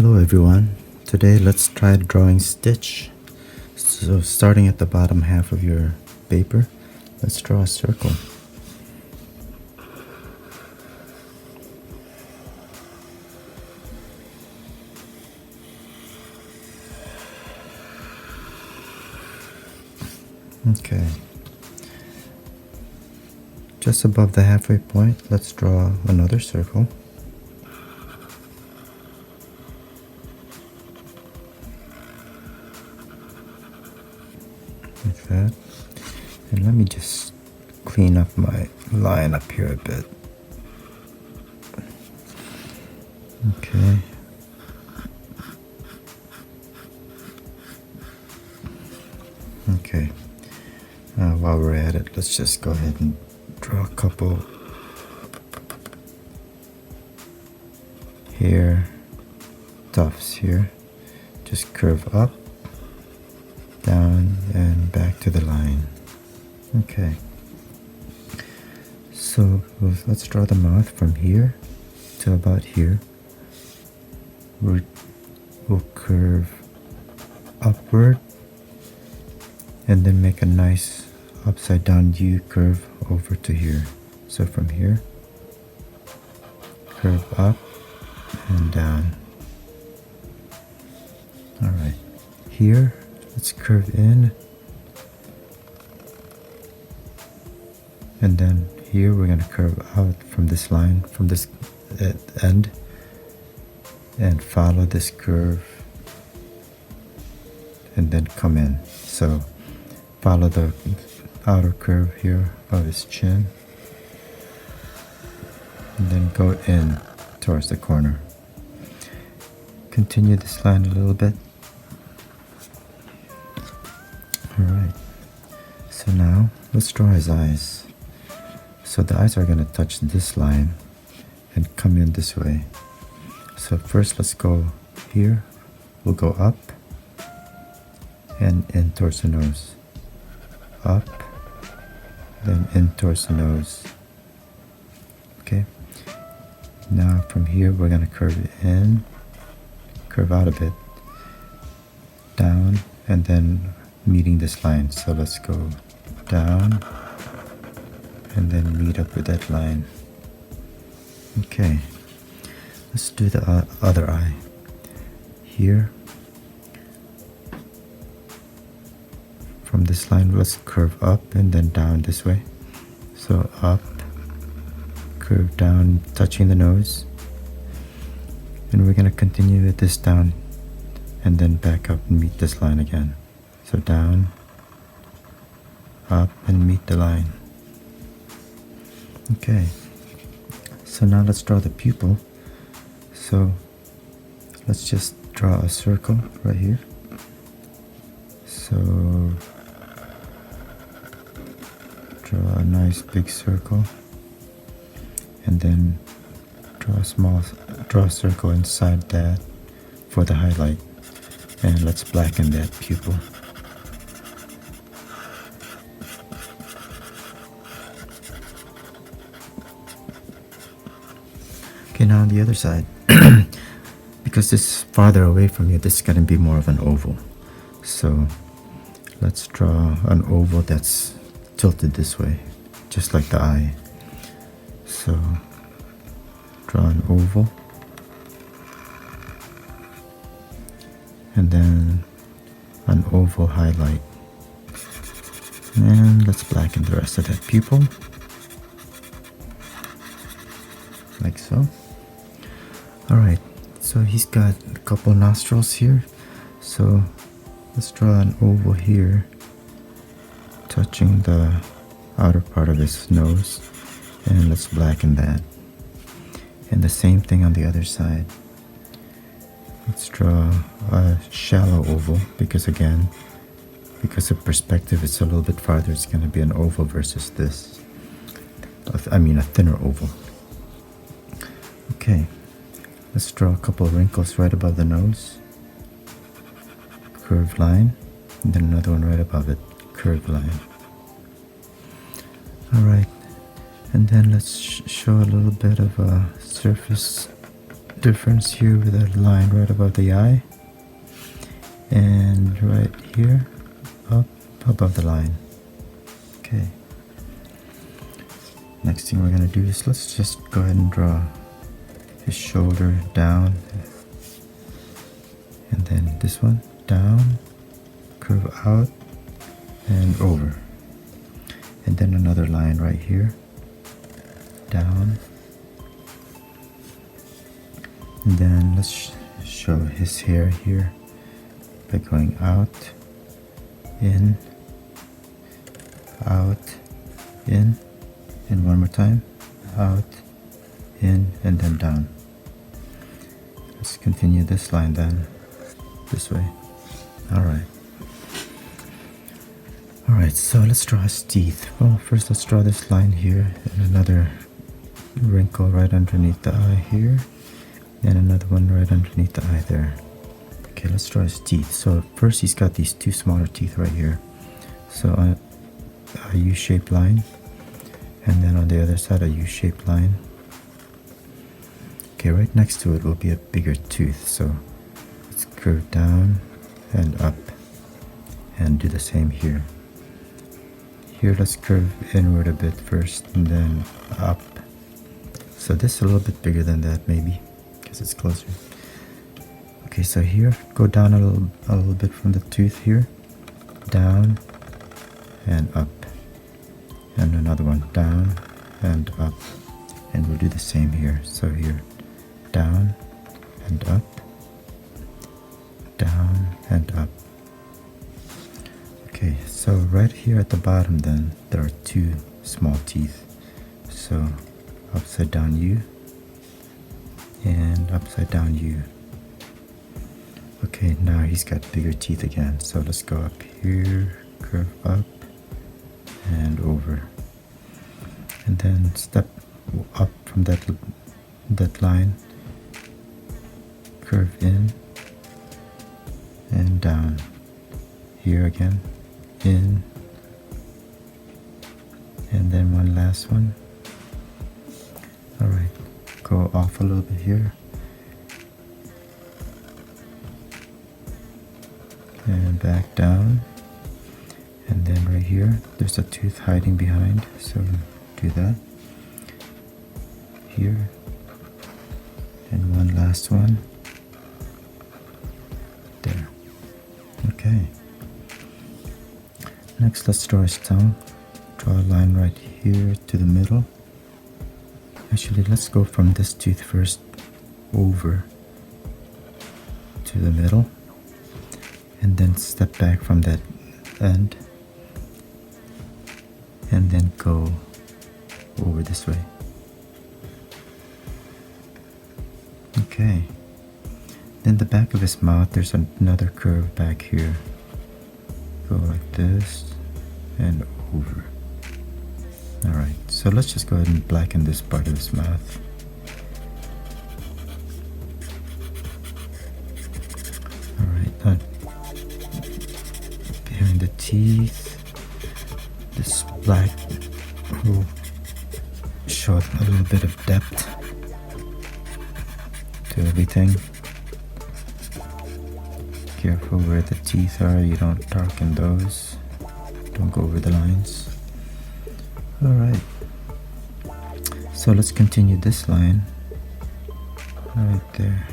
Hello everyone. Today let's try drawing stitch. So starting at the bottom half of your paper, let's draw a circle. Okay. Just above the halfway point, let's draw another circle. Like that. And let me just clean up my line up here a bit. Okay. Okay. While we're at it, let's just go ahead and draw a couple hair tufts here. Just curve up, down, and back to the line. Okay. So let's draw the mouth from here to about here. We'll curve upward and then make a nice upside down U curve over to here. So from here, curve up and down. Alright, here let's curve in, and then here we're going to curve out from this line, from this end, and follow this curve and then come in. So follow the outer curve here of his chin and then go in towards the corner. Continue this line a little bit. Alright, so now let's draw his eyes. So the eyes are going to touch this line and come in this way. So first let's go here, we'll go up and in towards the nose. Up, then in towards the nose. Okay, now from here we're going to curve in, curve out a bit, down, and then meeting this line. So let's go down and then meet up with that line. Okay, let's do the other eye. Here, from this line, let's curve up and then down this way. So up, curve down, touching the nose. And we're going to continue with this down and then back up and meet this line again. So down, up, and meet the line. Okay, so now let's draw the pupil. So let's just draw a circle right here. So draw a nice big circle and then draw a circle inside that for the highlight, and let's blacken that pupil. Okay, now on the other side, because this is farther away from you, this is going to be more of an oval. So let's draw an oval that's tilted this way, just like the eye. So draw an oval, and then an oval highlight. And let's blacken the rest of that pupil, like so. Alright, so he's got a couple nostrils here. So let's draw an oval here, touching the outer part of his nose, and let's blacken that. And the same thing on the other side. Let's draw a shallow oval, because again, because of perspective, it's a little bit farther. It's going to be an oval versus this. I mean a thinner oval. Okay, let's draw a couple of wrinkles right above the nose. Curved line, and then another one right above it, curved line. Alright, and then let's show a little bit of a surface difference here with a line right above the eye, and right here up above the line. Okay, next thing we're going to do is let's just go ahead and draw his shoulder down, and then this one down, curve out and over, and then another line right here, down, and then let's show his hair here by going out, in, out, in, and one more time, out, in, and then down. Let's continue this line then, this way. Alright. Alright, so let's draw his teeth. Well, first let's draw this line here, and another wrinkle right underneath the eye here, and another one right underneath the eye there. Okay, let's draw his teeth. So first he's got these two smaller teeth right here. So a U-shaped line, and then on the other side a U-shaped line. Okay, right next to it will be a bigger tooth, so let's curve down and up and do the same here. Here let's curve inward a bit first and then up. So this is a little bit bigger than that maybe, because it's closer. Okay, so here, go down a little bit from the tooth here, down and up, and another one down and up, and we'll do the same here. So here, down and up, down and up. Okay, so right here at the bottom then, there are two small teeth. So upside down U and upside down U. Okay, now he's got bigger teeth again. So let's go up here, curve up and over. And then step up from that line, curve in and down. Here again, in, and then one last one. Alright, go off a little bit here, and back down, and then right here there's a tooth hiding behind, so do that here, and one last one there. Okay, next let's draw his tongue. Draw a line right here to the middle. Actually, let's go from this tooth first over to the middle, and then step back from that end, and then go over this way. Okay, then the back of his mouth, there's another curve back here. Go like this and over. Alright, so let's just go ahead and blacken this part of his mouth. Alright, behind the teeth, this black will show a little bit of depth to everything. Careful where the teeth are, you don't darken those. Don't go over the lines. Alright, so let's continue this line right there.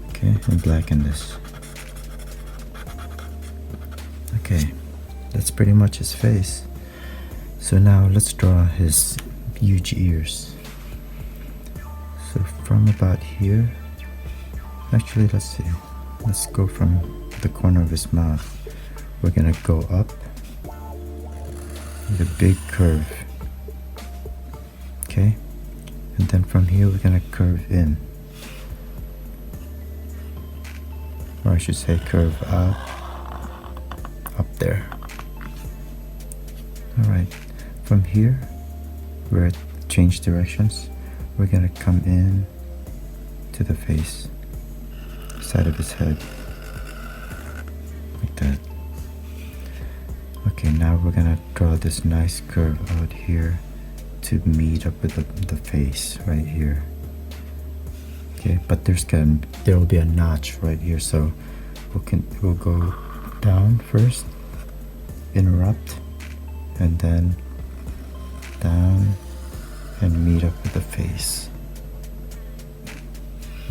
Okay, and blacken this. Okay, that's pretty much his face. So now let's draw his huge ears. So from about here, actually let's see, let's go from the corner of his mouth. We're gonna go up with a big curve. Okay, and then from here we're gonna curve in, or I should say curve out, up there. Alright, from here we're change directions. We're gonna come in to the face, side of his head, like that. Okay, now we're gonna draw this nice curve out here to meet up with the face right here. Okay, but there will be a notch right here, so we'll go down first, interrupt, and then down and meet up with the face.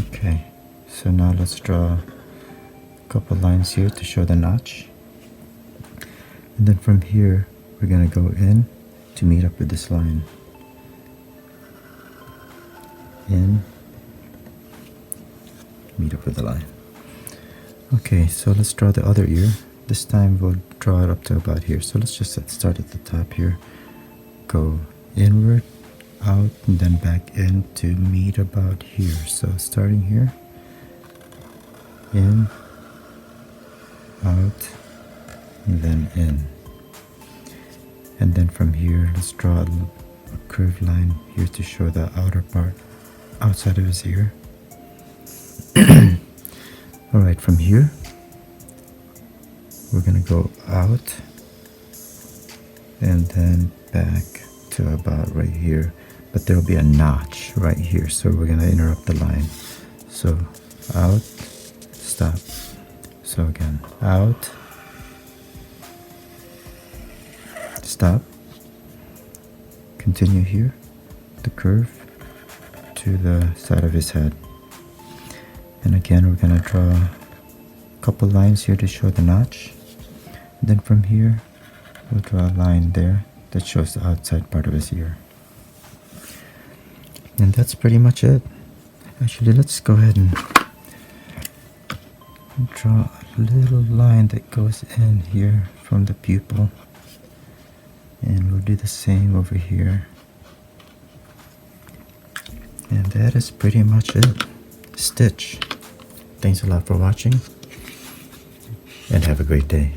Okay, so now let's draw a couple lines here to show the notch, and then from here we're gonna go in to meet up with this line. In, meet up with the line. Okay, so let's draw the other ear. This time we'll draw it up to about here. So let's just start at the top here. Go inward, out, and then back in to meet about here. So starting here, in, out, and then in. And then from here, let's draw a curved line here to show the outer part outside of his ear. Alright, from here we're gonna go out and then back to about right here, but there'll be a notch right here, so we're gonna interrupt the line. So out, stop. So again, out, stop, continue here, the curve to the side of his head. And again, we're gonna draw a couple lines here to show the notch. And then from here, we'll draw a line there that shows the outside part of his ear. And that's pretty much it. Actually, let's go ahead and draw a little line that goes in here from the pupil. And we'll do the same over here. And that is pretty much it. Stitch. Thanks a lot for watching, and have a great day.